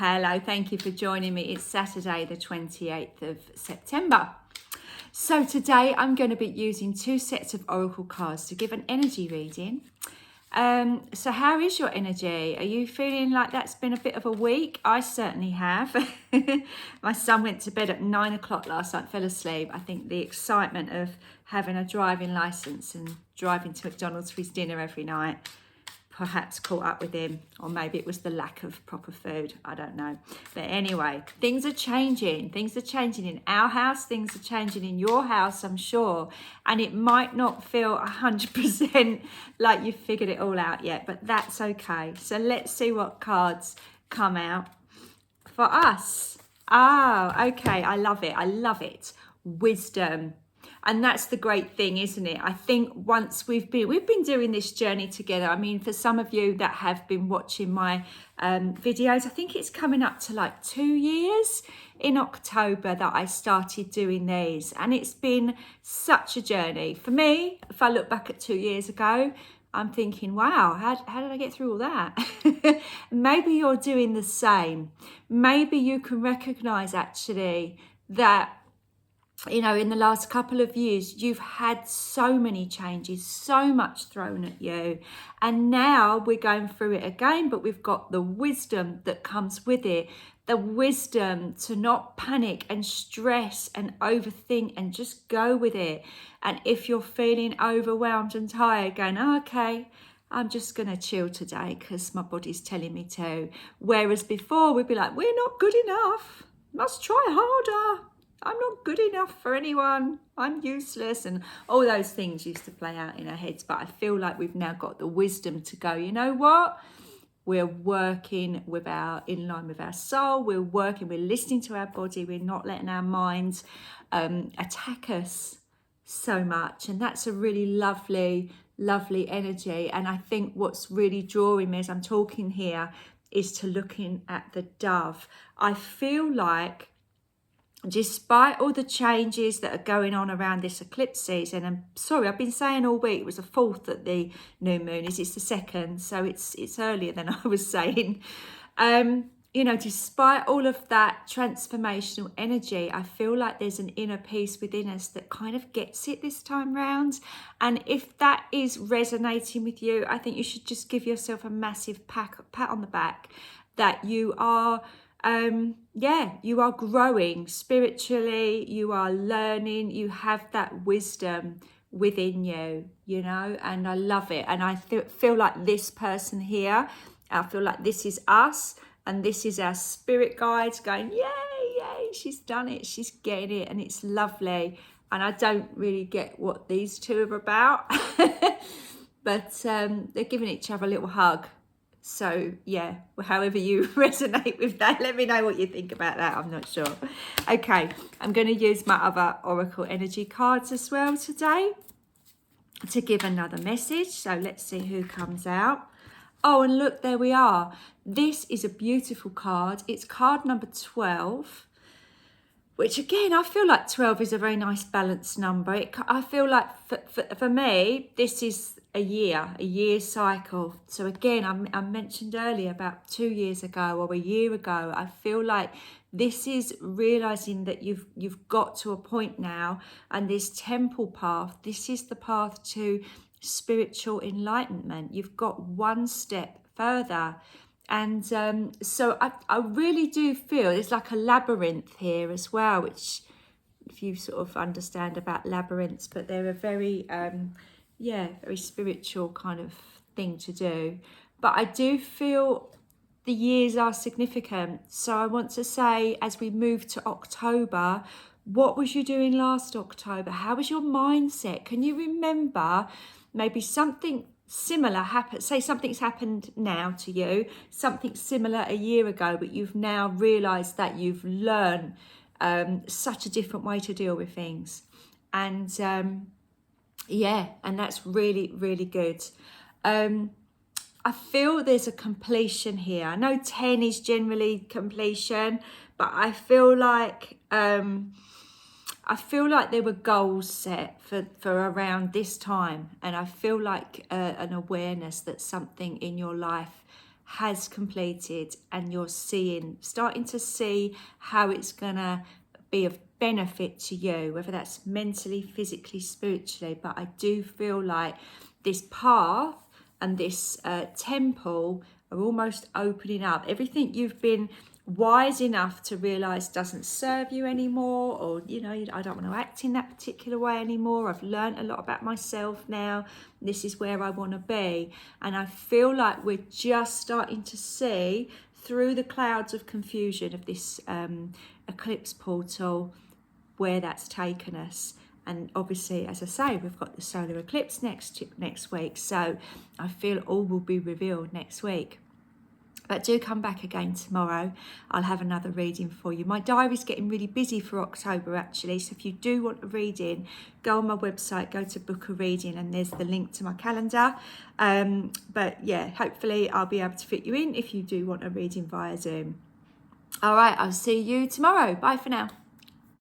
Hello, thank you for joining me. It's Saturday, the 28th of September. So today I'm going to be using two sets of oracle cards to give an energy reading. So how is your energy? Are you feeling like that's been a bit of a week? I certainly have. My son went to bed at 9 o'clock last night, fell asleep. I think the excitement of having a driving license and driving to McDonald's for his dinner every night perhaps caught up with him, or maybe it was the lack of proper food. I don't know. But anyway, things are changing. Things are changing in our house. Things are changing in your house, I'm sure. And it might not feel 100% like you've figured it all out yet, but that's okay. So let's see what cards come out for us. Oh, okay. I love it. I love it. Wisdom. And that's the great thing, isn't it? I think once we've been doing this journey together. I mean, for some of you that have been watching my videos, I think it's coming up to like 2 years in October that I started doing these. And it's been such a journey. For me, if I look back at 2 years ago, I'm thinking, wow, how did I get through all that? Maybe you're doing the same. Maybe you can recognize actually that, you know, in the last couple of years, you've had so many changes, so much thrown at you. And now we're going through it again, but we've got the wisdom that comes with it. The wisdom to not panic and stress and overthink and just go with it. And if you're feeling overwhelmed and tired, going, oh, okay, I'm just going to chill today because my body's telling me to. Whereas before we'd be like, we're not good enough. Must try harder. I'm not good enough for anyone. I'm useless. And all those things used to play out in our heads. But I feel like we've now got the wisdom to go, you know what? We're working in line with our soul. We're listening to our body. We're not letting our minds attack us so much. And that's a really lovely, lovely energy. And I think what's really drawing me as I'm talking here is to looking at the dove. I feel like, despite all the changes that are going on around this eclipse season, and sorry, I've been saying all week it was the 4th that the new moon is, it's the 2nd, so it's earlier than I was saying. You know, despite all of that transformational energy, I feel like there's an inner peace within us that kind of gets it this time round. And if that is resonating with you, I think you should just give yourself a massive pat on the back that you are you are growing spiritually, you are learning, you have that wisdom within you, you know, and I love it. And I feel like this person here, I feel like this is us, and this is our spirit guides going, yay, she's done it, she's getting it, and it's lovely. And I don't really get what these two are about, but they're giving each other a little hug. So yeah, however you resonate with that, let me know what you think about that. I'm not sure. Okay, I'm going to use my other oracle energy cards as well today to give another message. So let's see who comes out. Oh, and look, there we are. This is a beautiful card. It's card number 12, which again, I feel like 12 is a very nice balanced number. I feel like for me, this is a year cycle. So again, I mentioned earlier about 2 years ago or a year ago, I feel like this is realizing that you've got to a point now, and this temple path, this is the path to spiritual enlightenment. You've got one step further. And so I really do feel it's like a labyrinth here as well, which if you sort of understand about labyrinths, but they're a very, very spiritual kind of thing to do. But I do feel the years are significant. So I want to say, as we move to October, what was you doing last October? How was your mindset? Can you remember maybe something similar happened? Say something's happened now to you, something similar a year ago, but you've now realized that you've learned such a different way to deal with things. And and that's really, really good. I feel there's a completion here. I know 10 is generally completion, but I feel like there were goals set for around this time, and I feel like an awareness that something in your life has completed, and you're starting to see how it's gonna be of benefit to you, whether that's mentally, physically, spiritually. But I do feel like this path and this temple are almost opening up. Everything you've been wise enough to realize doesn't serve you anymore, or I don't want to act in that particular way anymore. I've learned a lot about myself now. This is where I want to be, and I feel like we're just starting to see through the clouds of confusion of this eclipse portal where that's taken us. And obviously, as I say, we've got the solar eclipse next week, so I feel all will be revealed next week. But do come back again tomorrow. I'll have another reading for you. My diary's getting really busy for October, actually. So if you do want a reading, go on my website, go to book a reading, and there's the link to my calendar. But yeah, hopefully I'll be able to fit you in if you do want a reading via Zoom. All right, I'll see you tomorrow. Bye for now.